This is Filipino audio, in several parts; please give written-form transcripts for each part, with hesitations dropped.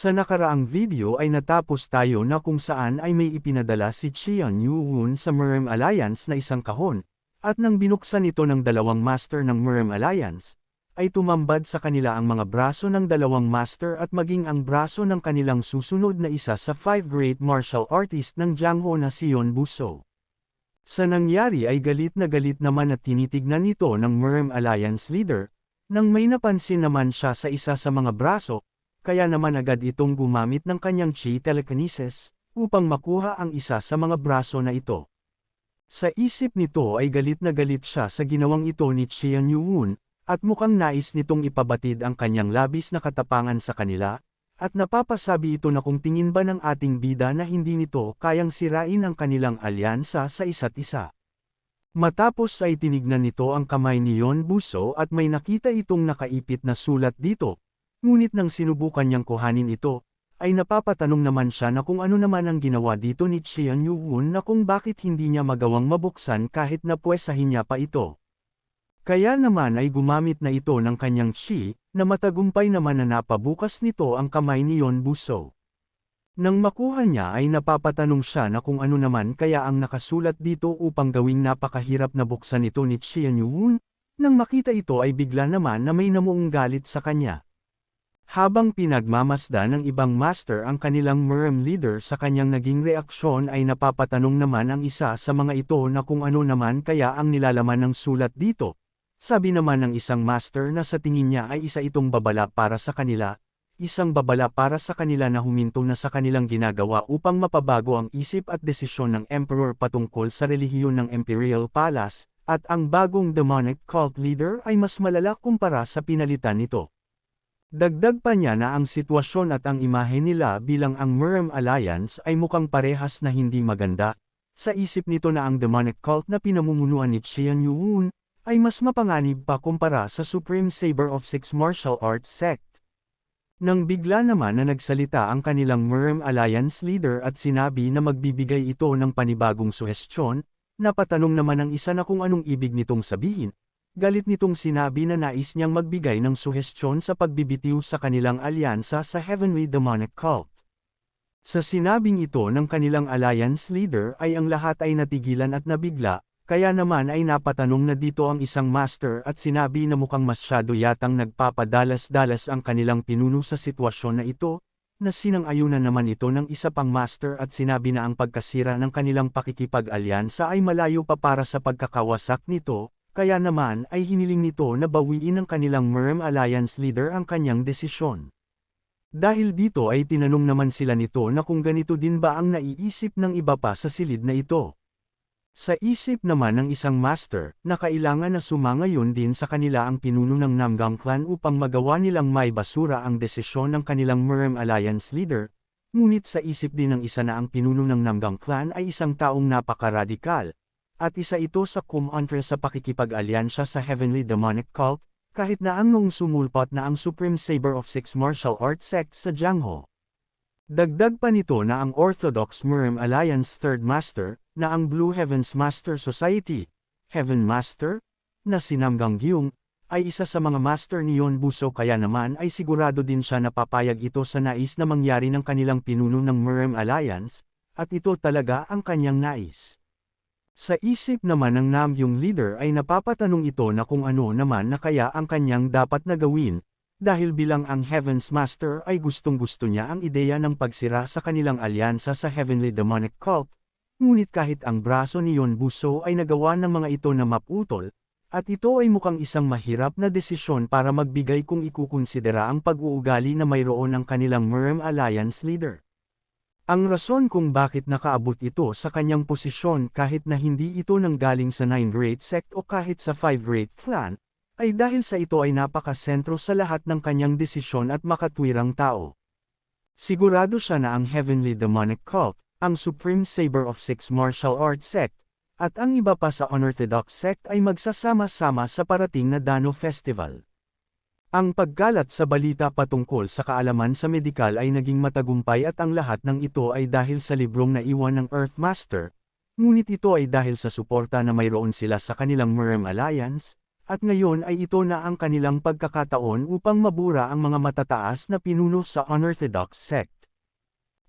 Sa nakaraang video ay natapos tayo na kung saan ay may ipinadala si Qian Yuwon sa Murem Alliance na isang kahon, at nang binuksan ito ng dalawang master ng Murem Alliance, ay tumambad sa kanila ang mga braso ng dalawang master at maging ang braso ng kanilang susunod na isa sa 5 great martial artist ng Jiangho na si Yon Buso. Sa nangyari ay galit naman at tinitignan ito ng Murem Alliance leader, nang may napansin naman siya sa isa sa mga braso, kaya naman agad itong gumamit ng kanyang chi telekinesis, upang makuha ang isa sa mga braso na ito. Sa isip nito ay galit siya sa ginawang ito ni Qian Yuwon, at mukhang nais nitong ipabatid ang kanyang labis na katapangan sa kanila, at napapasabi ito na kung tingin ba ng ating bida na hindi nito kayang sirain ang kanilang alyansa sa isa't isa. Matapos ay tinignan nito ang kamay ni Yon Buso at may nakita itong nakaipit na sulat dito. Ngunit nang sinubukan niyang kuhanin ito, ay napapatanong naman siya na kung ano naman ang ginawa dito ni Qian Yuwon na kung bakit hindi niya magawang mabuksan kahit na pwesahin niya pa ito. Kaya naman ay gumamit na ito ng kanyang chi, na matagumpay naman na napabukas nito ang kamay ni Yon Buso. Nang makuha niya ay napapatanong siya na kung ano naman kaya ang nakasulat dito upang gawing napakahirap na buksan ito ni Qian Yuwon, nang makita ito ay bigla naman na may namuong galit sa kanya. Habang pinagmamasdan ng ibang master ang kanilang Murem leader sa kanyang naging reaksyon ay napapatanong naman ang isa sa mga ito na kung ano naman kaya ang nilalaman ng sulat dito. Sabi naman ng isang master na sa tingin niya ay isa itong babala para sa kanila, isang babala para sa kanila na huminto na sa kanilang ginagawa upang mapabago ang isip at desisyon ng emperor patungkol sa relihiyon ng Imperial Palace, at ang bagong demonic cult leader ay mas malala kumpara sa pinalitan nito. Dagdag pa niya na ang sitwasyon at ang imahe nila bilang ang Murem Alliance ay mukhang parehas na hindi maganda. Sa isip nito na ang demonic cult na pinamumunuan ni Qian Yuwon ay mas mapanganib pa kumpara sa Supreme Saber of Six Martial Arts Sect. Nang bigla naman na nagsalita ang kanilang Murem Alliance leader at sinabi na magbibigay ito ng panibagong suhestyon, napatanong naman ang isa na kung anong ibig nitong sabihin. Galit nitong sinabi na nais niyang magbigay ng suhestyon sa pagbibitiw sa kanilang alyansa sa Heavenly Demonic Cult. Sa sinabing ito ng kanilang alliance leader ay ang lahat ay natigilan at nabigla, kaya naman ay napatanong na dito ang isang master at sinabi na mukhang masyado yatang nagpapadalas-dalas ang kanilang pinuno sa sitwasyon na ito, na sinang-ayunan naman ito ng isa pang master at sinabi na ang pagkasira ng kanilang pakikipag-alyansa ay malayo pa para sa pagkakawasak nito. Kaya naman ay hiniling nito na bawiin ng kanilang Murem Alliance leader ang kanyang desisyon. Dahil dito ay tinanong naman sila nito na kung ganito din ba ang naiisip ng iba pa sa silid na ito. Sa isip naman ng isang master, na kailangan na sumangayon din sa kanila ang pinuno ng Namgang clan upang magawa nilang may basura ang desisyon ng kanilang Murem Alliance leader, ngunit sa isip din ng isa na ang pinuno ng Namgang clan ay isang taong napakaradikal. At isa ito sa kumontra sa pakikipag-alyansya sa Heavenly Demonic Cult, kahit na ang noong sumulpot na ang Supreme Saber of Six Martial Arts Sect sa Jiangho. Dagdag pa nito na ang Orthodox Murem Alliance Third Master, na ang Blue Heavens Master Society, Heaven Master, na si Namgang Gyung, ay isa sa mga master ni Yon Buso kaya naman ay sigurado din siya na papayag ito sa nais na mangyari ng kanilang pinuno ng Murem Alliance, at ito talaga ang kanyang nais. Sa isip naman ng Namgyung leader ay napapatanong ito na kung ano naman na kaya ang kanyang dapat na gawin, dahil bilang ang Heavens Master ay gustong-gusto niya ang ideya ng pagsira sa kanilang alyansa sa Heavenly Demonic Cult, ngunit kahit ang braso ni Yon Buso ay nagawa ng mga ito na maputol, at ito ay mukhang isang mahirap na desisyon para magbigay kung ikukonsidera ang pag-uugali na mayroon ng kanilang Murem Alliance leader. Ang rason kung bakit nakaabot ito sa kanyang posisyon kahit na hindi ito nanggaling sa 9 Great Sect o kahit sa 5 Great Clan, ay dahil sa ito ay napakasentro sa lahat ng kanyang desisyon at makatwirang tao. Sigurado siya na ang Heavenly Demonic Cult, ang Supreme Saber of Six Martial Arts Sect, at ang iba pa sa Unorthodox Sect ay magsasama-sama sa parating na Dano Festival. Ang pagkalat sa balita patungkol sa kaalaman sa medikal ay naging matagumpay at ang lahat ng ito ay dahil sa librong naiwan ng Earthmaster, ngunit ito ay dahil sa suporta na mayroon sila sa kanilang Murem Alliance, at ngayon ay ito na ang kanilang pagkakataon upang mabura ang mga matataas na pinuno sa unorthodox sect.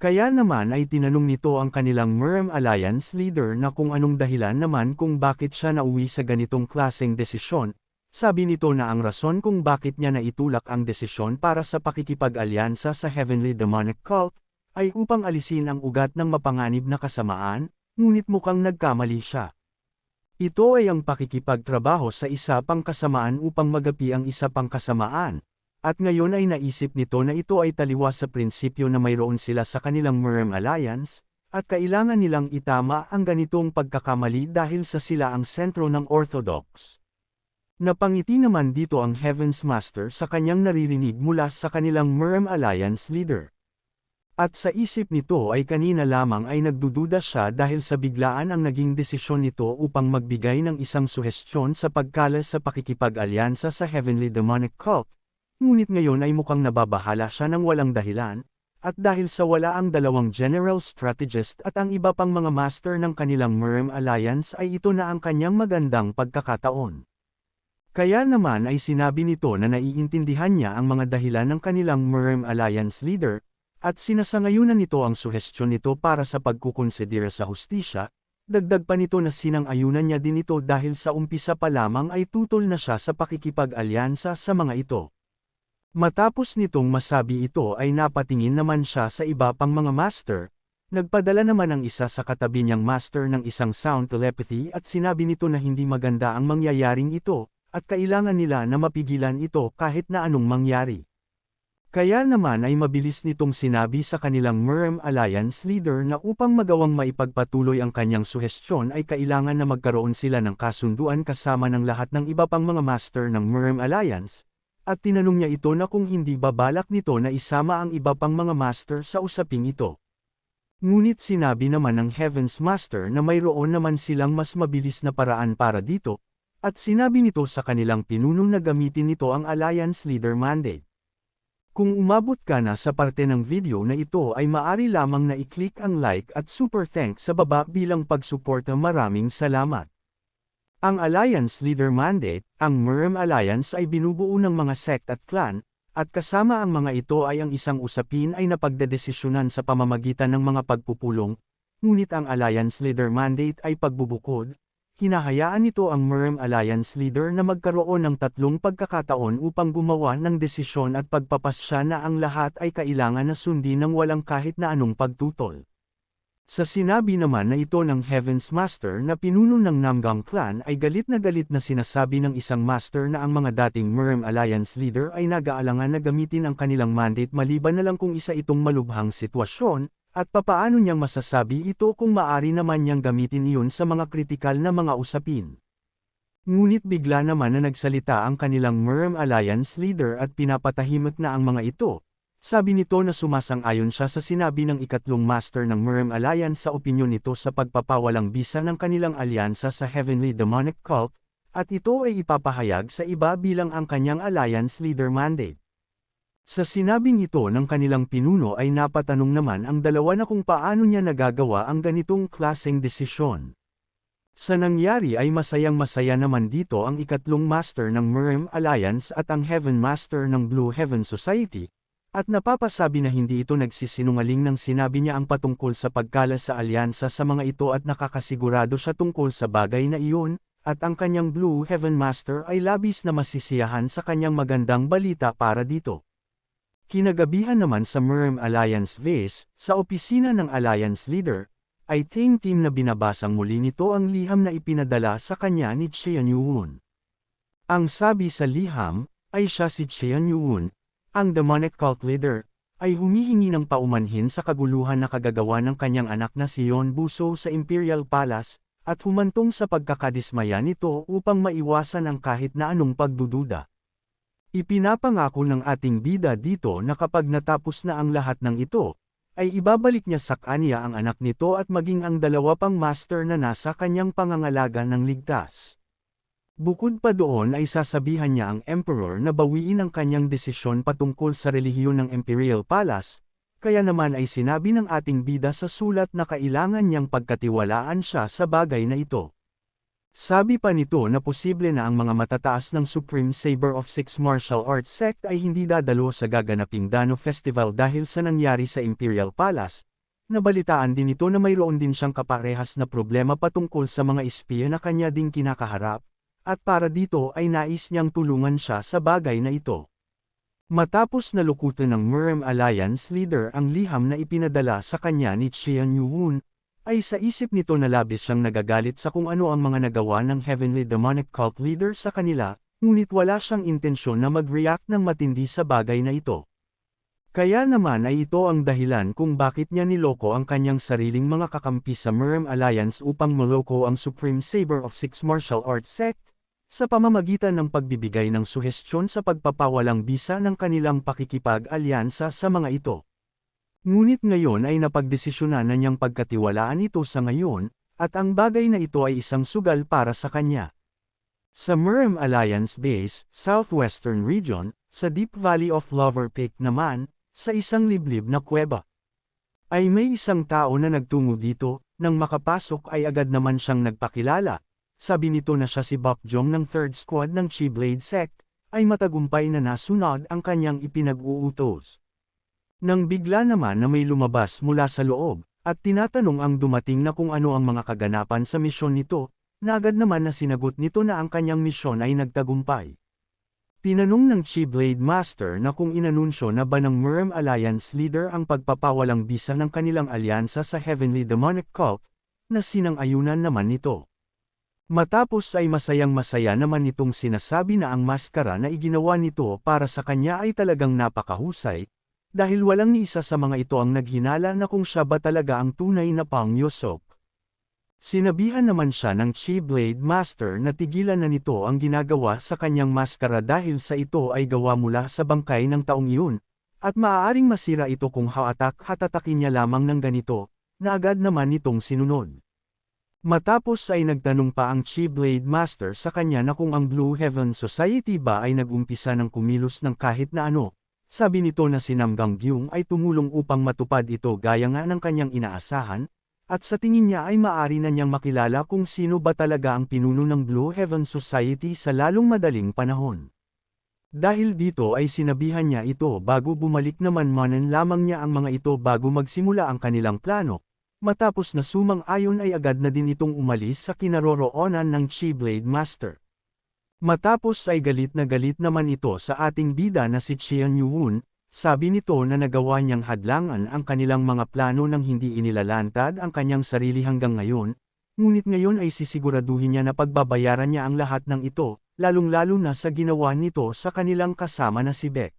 Kaya naman ay tinanong nito ang kanilang Murem Alliance leader na kung anong dahilan naman kung bakit siya nauwi sa ganitong klaseng desisyon. Sabi nito na ang rason kung bakit niya naitulak ang desisyon para sa pakikipag-alyansa sa Heavenly Demonic Cult, ay upang alisin ang ugat ng mapanganib na kasamaan, ngunit mukhang nagkamali siya. Ito ay ang pakikipagtrabaho sa isa pang kasamaan upang magapi ang isa pang kasamaan, at ngayon ay naisip nito na ito ay taliwas sa prinsipyo na mayroon sila sa kanilang Murem Alliance, at kailangan nilang itama ang ganitong pagkakamali dahil sa sila ang sentro ng Orthodox. Napangiti naman dito ang Heaven's Master sa kanyang naririnig mula sa kanilang Murem Alliance leader. At sa isip nito ay kanina lamang ay nagdududa siya dahil sa biglaan ang naging desisyon nito upang magbigay ng isang suhestyon sa pagkalas sa pakikipag-alyansa sa Heavenly Demonic Cult, ngunit ngayon ay mukhang nababahala siya ng walang dahilan, at dahil sa wala ang dalawang General Strategist at ang iba pang mga master ng kanilang Murem Alliance ay ito na ang kanyang magandang pagkakataon. Kaya naman ay sinabi nito na naiintindihan niya ang mga dahilan ng kanilang Murem Alliance leader, at sinasangayunan nito ang suhestyon nito para sa pagkukonsidera sa hustisya, dagdag pa nito na sinang-ayunan niya din ito dahil sa umpisa pa lamang ay tutol na siya sa pakikipag-alyansa sa mga ito. Matapos nitong masabi ito ay napatingin naman siya sa iba pang mga master, nagpadala naman ang isa sa katabi niyang master ng isang sound telepathy at sinabi nito na hindi maganda ang mangyayaring ito, at kailangan nila na mapigilan ito kahit na anong mangyari. Kaya naman ay mabilis nitong sinabi sa kanilang Murem Alliance leader na upang magawang maipagpatuloy ang kanyang suhestyon ay kailangan na magkaroon sila ng kasunduan kasama ng lahat ng iba pang mga master ng Murem Alliance, at tinanong niya ito na kung hindi babalak nito na isama ang iba pang mga master sa usaping ito. Ngunit sinabi naman ng Heaven's Master na mayroon naman silang mas mabilis na paraan para dito, at sinabi nito sa kanilang pinuno na gamitin nito ang Alliance Leader Mandate. Kung umabot ka na sa parte ng video na ito ay maaari lamang na i-click ang like at super thanks sa baba bilang pagsuporta. Maraming salamat. Ang Alliance Leader Mandate, ang Murem Alliance ay binubuo ng mga sect at clan, at kasama ang mga ito ay ang isang usapin ay napagdedesisyonan sa pamamagitan ng mga pagpupulong, ngunit ang Alliance Leader Mandate ay pagbubukod. Hinahayaan nito ang Murem Alliance leader na magkaroon ng tatlong pagkakataon upang gumawa ng desisyon at pagpapasya na ang lahat ay kailangan na sundin ng walang kahit na anong pagtutol. Sa sinabi naman na ito ng Heaven's Master na pinuno ng Namgang clan ay galit na sinasabi ng isang master na ang mga dating Murem Alliance leader ay nag-aalangan na gamitin ang kanilang mandate maliban na lang kung isa itong malubhang sitwasyon, at papaano niyang masasabi ito kung maari naman niyang gamitin iyon sa mga kritikal na mga usapin. Ngunit bigla naman na nagsalita ang kanilang Murem Alliance leader at pinapatahimik na ang mga ito. Sabi nito na sumasang-ayon siya sa sinabi ng ikatlong master ng Murem Alliance sa opinyon nito sa pagpapawalang bisa ng kanilang alyansa sa Heavenly Demonic Cult, at ito ay ipapahayag sa iba bilang ang kanyang Alliance Leader Mandate. Sa sinabing ito ng kanilang pinuno ay napatanong naman ang dalawa na kung paano niya nagagawa ang ganitong klaseng desisyon. Sa nangyari ay masayang-masaya naman dito ang ikatlong master ng Murem Alliance at ang Heaven Master ng Blue Heaven Society, at napapasabi na hindi ito nagsisinungaling nang sinabi niya ang patungkol sa pagkala sa alyansa sa mga ito at nakakasigurado siya tungkol sa bagay na iyon, at ang kanyang Blue Heaven Master ay labis na masisiyahan sa kanyang magandang balita para dito. Kinagabihan naman sa Murem Alliance Base, sa opisina ng Alliance Leader, ay team na binabasang muli nito ang liham na ipinadala sa kanya ni Xian Yuun. Ang sabi sa liham, ay siya si Xian Yuun, ang demonic cult leader, ay humihingi ng paumanhin sa kaguluhan na kagagawa ng kanyang anak na si Yon Buso sa Imperial Palace, at humantong sa pagkakadismaya nito upang maiwasan ang kahit na anong pagdududa. Ipinapangako ng ating bida dito na kapag natapos na ang lahat ng ito, ay ibabalik niya sa kanya ang anak nito at maging ang dalawa pang master na nasa kanyang pangangalaga ng ligtas. Bukod pa doon ay sasabihan niya ang Emperor na bawiin ang kanyang desisyon patungkol sa relihiyon ng Imperial Palace, kaya naman ay sinabi ng ating bida sa sulat na kailangan niyang pagkatiwalaan siya sa bagay na ito. Sabi pa nito na posible na ang mga matataas ng Supreme Saber of Six Martial Arts Sect ay hindi dadalo sa gaganaping Dano Festival dahil sa nangyari sa Imperial Palace. Nabalitaan din ito na mayroon din siyang kaparehas na problema patungkol sa mga espiya na kanya ding kinakaharap, at para dito ay nais niyang tulungan siya sa bagay na ito. Matapos nalukutan ng Murem Alliance leader ang liham na ipinadala sa kanya ni Qian Yuwun, ay sa isip nito na labis siyang nagagalit sa kung ano ang mga nagawa ng Heavenly Demonic Cult leader sa kanila, ngunit wala siyang intensyon na mag-react ng matindi sa bagay na ito. Kaya naman ay ito ang dahilan kung bakit niya niloko ang kanyang sariling mga kakampi sa Murem Alliance upang maloko ang Supreme Saber of Six Martial Arts Sect, sa pamamagitan ng pagbibigay ng suhestyon sa pagpapawalang bisa ng kanilang pakikipag-alyansa sa mga ito. Ngunit ngayon ay napagdesisyonan na niyang pagkatiwalaan ito sa ngayon, at ang bagay na ito ay isang sugal para sa kanya. Sa Murem Alliance Base, Southwestern Region, sa Deep Valley of Lover Peak naman, sa isang liblib na kuweba, ay may isang tao na nagtungo dito, nang makapasok ay agad naman siyang nagpakilala. Sabi nito na siya si Bokjong ng 3rd Squad ng Chi-Blade Sect, ay matagumpay na nasunod ang kanyang ipinag-uutos. Nang bigla naman na may lumabas mula sa loob, at tinatanong ang dumating na kung ano ang mga kaganapan sa misyon nito, na agad naman na sinagot nito na ang kanyang misyon ay nagtagumpay. Tinanong ng Chi-Blade Master na kung inanunsyo na ba ng Murem Alliance leader ang pagpapawalang bisa ng kanilang alyansa sa Heavenly Demonic Cult, na sinang-ayunan naman nito. Matapos ay masayang-masaya naman nitong sinasabi na ang maskara na iginawa nito para sa kanya ay talagang napakahusay, dahil walang ni isa sa mga ito ang naghinala na kung siya ba talaga ang tunay na Pang Yusok. Sinabihan naman siya ng Chi-Blade Master na tigilan na nito ang ginagawa sa kanyang maskara dahil sa ito ay gawa mula sa bangkay ng taong iyon, at maaaring masira ito kung hatatakin niya lamang ng ganito, na agad naman nitong sinunod. Matapos ay nagtanong pa ang Chi-Blade Master sa kanya na kung ang Blue Heaven Society ba ay nag-umpisa ng kumilos ng kahit na ano. Sabi nito na si Nam Gangyung ay tumulong upang matupad ito gaya nga ng kanyang inaasahan, at sa tingin niya ay maaari na niyang makilala kung sino ba talaga ang pinuno ng Blue Heaven Society sa lalong madaling panahon. Dahil dito ay sinabihan niya ito bago bumalik naman manan lamang niya ang mga ito bago magsimula ang kanilang plano. Matapos na sumang-ayon ay agad na din itong umalis sa kinaroroonan ng Chi-Blade Master. Matapos ay galit naman ito sa ating bida na si Qian Yuwun, sabi nito na nagawa niyang hadlangan ang kanilang mga plano nang hindi inilalantad ang kanyang sarili hanggang ngayon, ngunit ngayon ay sisiguraduhin niya na pagbabayaran niya ang lahat ng ito, lalong-lalo na sa ginawa nito sa kanilang kasama na si Beck.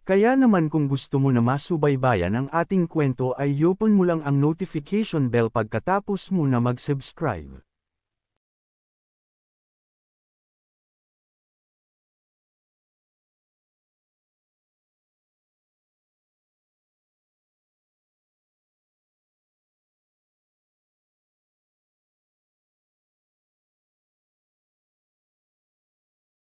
Kaya naman kung gusto mo na masubaybayan ang ating kwento ay i-open mo lang ang notification bell pagkatapos mo na mag-subscribe.